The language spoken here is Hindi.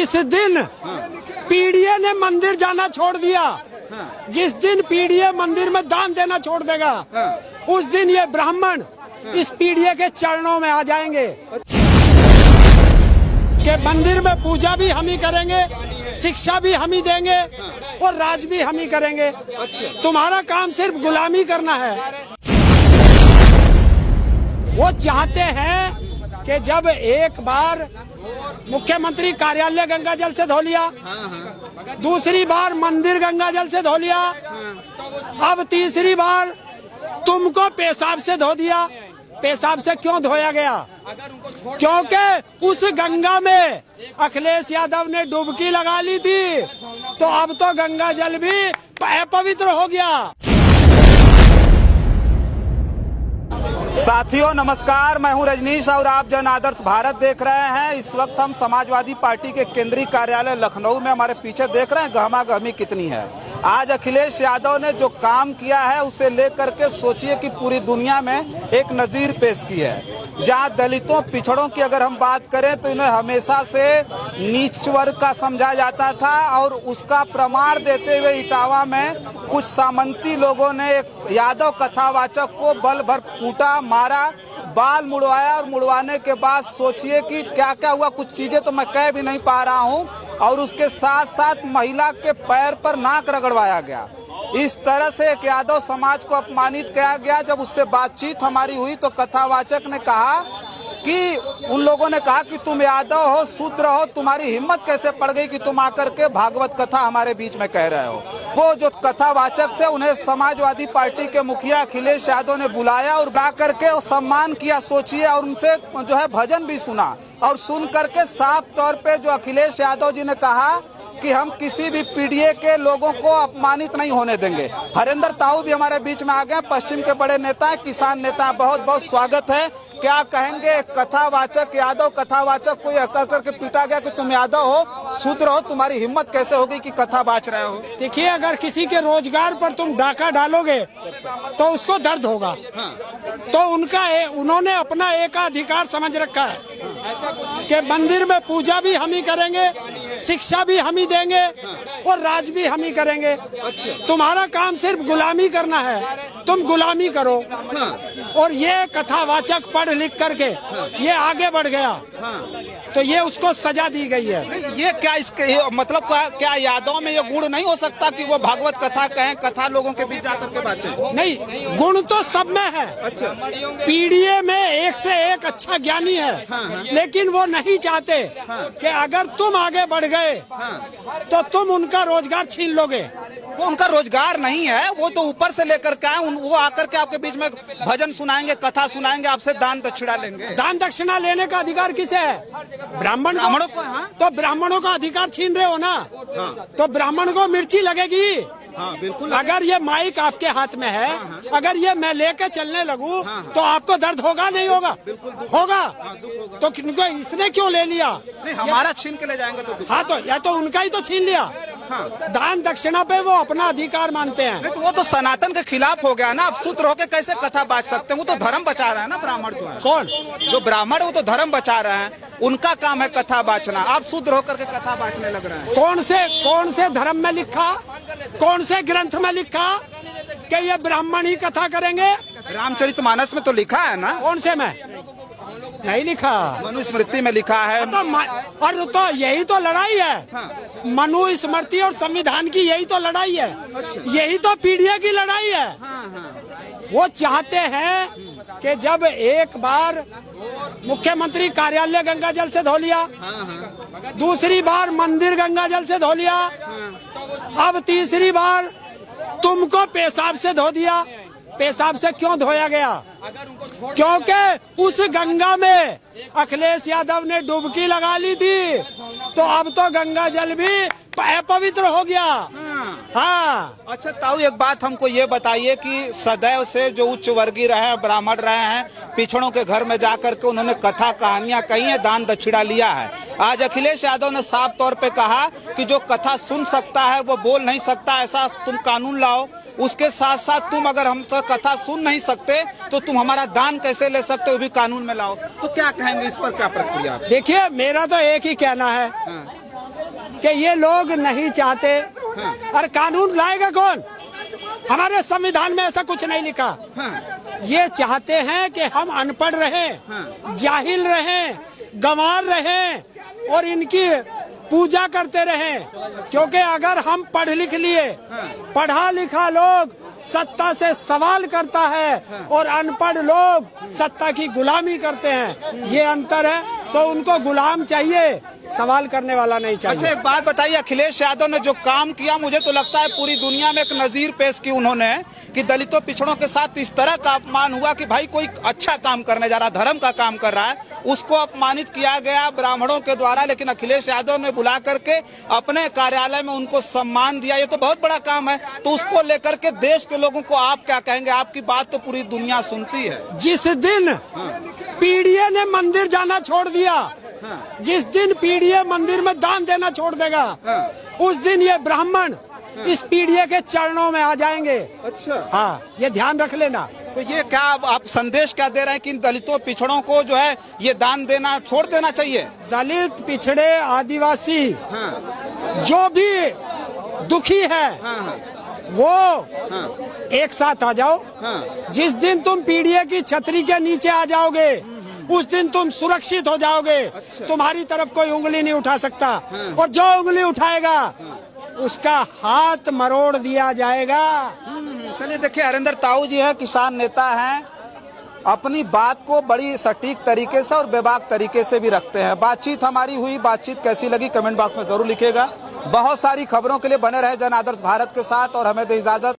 जिस दिन पीडीए ने मंदिर जाना छोड़ दिया, जिस दिन पीडीए मंदिर में दान देना छोड़ देगा, उस दिन ये ब्राह्मण इस पीडीए के चरणों में आ जाएंगे कि मंदिर में पूजा भी हम ही करेंगे, शिक्षा भी हम ही देंगे और राज भी हम ही करेंगे। तुम्हारा काम सिर्फ गुलामी करना है। वो चाहते हैं कि जब एक बार मुख्यमंत्री कार्यालय गंगा जल से धो लिया, दूसरी बार मंदिर गंगा जल से धो लिया, अब तीसरी बार तुमको पेशाब से धो दिया। पेशाब से क्यों धोया गया? क्योंकि उस गंगा में अखिलेश यादव ने डुबकी लगा ली थी, तो अब तो गंगा जल भी पवित्र हो गया। साथियों नमस्कार, मैं हूं रजनीश और आप जन आदर्श भारत देख रहे हैं। इस वक्त हम समाजवादी पार्टी के केंद्रीय कार्यालय लखनऊ में, हमारे पीछे देख रहे हैं गहमा गहमी कितनी है। आज अखिलेश यादव ने जो काम किया है उसे लेकर के सोचिए कि पूरी दुनिया में एक नज़ीर पेश की है। जहां दलितों पिछड़ों की अगर हम बात करें तो इन्हें हमेशा से नीच वर्ग का समझा जाता था और उसका प्रमाण देते हुए इटावा में कुछ सामंती लोगों ने एक यादव कथावाचक को बल भर कूटा, मारा, बाल मुड़वाया और मुड़वाने के बाद सोचिए कि क्या क्या हुआ। कुछ चीजें तो मैं कह भी नहीं पा रहा हूं और उसके साथ साथ महिला के पैर पर नाक रगड़वाया गया। इस तरह से एक यादव समाज को अपमानित किया गया। जब उससे बातचीत हमारी हुई तो कथावाचक ने कहा कि उन लोगों ने कहा कि तुम यादव हो, शूद्र हो, तुम्हारी हिम्मत कैसे पड़ गई कि तुम आकर के भागवत कथा हमारे बीच में कह रहे हो। वो जो कथावाचक थे उन्हें समाजवादी पार्टी के मुखिया अखिलेश यादव ने बुलाया और गा करके सम्मान किया, सोचिए, और उनसे जो है भजन भी सुना। और सुन करके साफ तौर पे जो अखिलेश यादव जी ने कहा कि हम किसी भी पीडीए के लोगों को अपमानित नहीं होने देंगे। हरेंद्र ताऊ भी हमारे बीच में आ गए, पश्चिम के बड़े नेता हैं, किसान नेता हैं। बहुत बहुत स्वागत है। क्या कहेंगे? कथावाचक, यादव कथावाचक को यह कहकर के पीटा गया कि तुम यादव हो, शूद्र हो, तुम्हारी हिम्मत कैसे होगी कि कथा बाच रहे हो। देखिए, अगर किसी के रोजगार पर तुम डाका डालोगे तो उसको दर्द होगा। तो उन्होंने अपना एकाधिकार समझ रखा है कि मंदिर में पूजा भी हम ही करेंगे, शिक्षा भी हम ही देंगे और राज भी हम ही करेंगे। तुम्हारा काम सिर्फ गुलामी करना है, तुम गुलामी करो। और ये कथावाचक पढ़ लिख करके ये आगे बढ़ गया, तो ये उसको सजा दी गई है। ये क्या इसके मतलब क्या यादव में ये गुण नहीं हो सकता कि वो भागवत कथा कहें, कथा लोगों के बीच जाकर के बातें? नहीं, गुण तो सब में है। पीडीए में एक से एक अच्छा ज्ञानी है, लेकिन वो नहीं चाहते कि अगर तुम आगे बढ़ गए तो तुम उनका रोजगार छीन लोगे। वो उनका रोजगार नहीं है, वो तो ऊपर से लेकर के आए, वो आकर के आपके बीच में भजन सुनाएंगे, कथा सुनाएंगे, आपसे दान दक्षिणा लेंगे। दान दक्षिणा लेने का अधिकार किसे है? ब्राह्मणों को। तो ब्राह्मणों का अधिकार छीन रहे हो ना। तो ब्राह्मण को मिर्ची लगेगी। बिल्कुल। अगर ये माइक आपके हाथ में है, अगर ये मैं लेके चलने लगूं तो आपको दर्द होगा नहीं होगा? होगा। तो किनको इसने क्यों ले लिया? हमारा छीन के ले जाएंगे तो। हाँ, तो या तो उनका ही तो छीन लिया। दान दक्षिणा पे वो अपना अधिकार मानते हैं। तो वो तो सनातन के खिलाफ हो गया ना। अब शूद्र होके कैसे कथा बांट सकते हैं? वो तो धर्म बचा रहे हैं ना। ब्राह्मण जो है, कौन? जो ब्राह्मण वो तो धर्म बचा रहे हैं, उनका काम है कथा बांटना। आप शूद्र होकर के कथा बांटने लग रहे हैं। कौन से धर्म में लिखा, कौन से ग्रंथ में लिखा कि ये ब्राह्मण ही कथा करेंगे? रामचरितमानस में तो लिखा है ना। कौन से में? नहीं लिखा। मनुस्मृति में लिखा है। और तो यही तो लड़ाई है। मनुस्मृति और संविधान की यही तो लड़ाई है। यही तो पीडीए की लड़ाई है। वो चाहते हैं कि जब एक बार मुख्यमंत्री कार्यालय गंगा जल से धो लिया, दूसरी बार मंदिर गंगा जल से धो लिया, अब तीसरी बार तुमको पेशाब से धो दिया। पेशाब से क्यों धोया गया? क्योंकि उस गंगा में अखिलेश यादव ने डुबकी लगा ली थी, तो अब तो गंगा जल भी पवित्र हो गया। हाँ। अच्छा ताऊ, एक बात हमको ये बताइए कि सदैव से जो उच्च वर्गीय रहे हैं, ब्राह्मण रहे हैं, पिछड़ों के घर में जाकर के उन्होंने कथा कहानियां कही है, दान दक्षिणा लिया है। आज अखिलेश यादव ने साफ तौर पे कहा कि जो कथा सुन सकता है वो बोल नहीं सकता, ऐसा तुम कानून लाओ। उसके साथ साथ तुम अगर हमसे कथा सुन नहीं सकते तो तुम हमारा दान कैसे ले सकते हो, भी कानून में लाओ। तो क्या कहेंगे इस पर, क्या प्रक्रिया? देखिए, मेरा तो एक ही कहना है कि ये लोग नहीं चाहते। और कानून लाएगा कौन? हमारे संविधान में ऐसा कुछ नहीं लिखा। ये चाहते हैं कि हम अनपढ़ रहें, जाहिल रहें, गंवार रहें और इनकी पूजा करते रहें। क्योंकि अगर हम पढ़ लिख लिए, पढ़ा लिखा लोग सत्ता से सवाल करता है और अनपढ़ लोग सत्ता की गुलामी करते हैं, ये अंतर है। तो उनको गुलाम चाहिए, सवाल करने वाला नहीं चाहिए। अच्छा, एक बात बताइए, अखिलेश यादव ने जो काम किया, मुझे तो लगता है पूरी दुनिया में एक नजीर पेश की उन्होंने कि दलितों पिछड़ों के साथ इस तरह का अपमान हुआ कि भाई कोई अच्छा काम करने जा रहा, धर्म का काम कर रहा है, उसको अपमानित किया गया ब्राह्मणों के द्वारा। लेकिन अखिलेश यादव ने बुला करके अपने कार्यालय में उनको सम्मान दिया, ये तो बहुत बड़ा काम है। तो उसको लेकर के देश के लोगों को आप क्या कहेंगे? आपकी बात तो पूरी दुनिया सुनती है। जिस दिन पीडीए ने मंदिर जाना छोड़ दिया, जिस दिन पीडीए मंदिर में दान देना छोड़ देगा, उस दिन ये ब्राह्मण इस पीडीए के चरणों में आ जाएंगे। अच्छा, हाँ, ये ध्यान रख लेना। तो ये क्या आप संदेश क्या दे रहे हैं कि इन दलितों पिछड़ों को जो है ये दान देना छोड़ देना चाहिए? दलित, पिछड़े, आदिवासी जो भी दुखी है वो एक साथ आ जाओ। जिस दिन तुम पीडीए की छतरी के नीचे आ जाओगे, उस दिन तुम सुरक्षित हो जाओगे। तुम्हारी तरफ कोई उंगली नहीं उठा सकता, और जो उंगली उठाएगा उसका हाथ मरोड़ दिया जाएगा। चलिए, देखिए, हरिंदर ताऊ जी है, किसान नेता हैं, अपनी बात को बड़ी सटीक तरीके से और बेबाक तरीके से भी रखते हैं। बातचीत हमारी हुई, बातचीत कैसी लगी कमेंट बॉक्स में जरूर लिखिएगा। बहुत सारी खबरों के लिए बने रहे जन आदर्श भारत के साथ, और हमें दे इजाजत।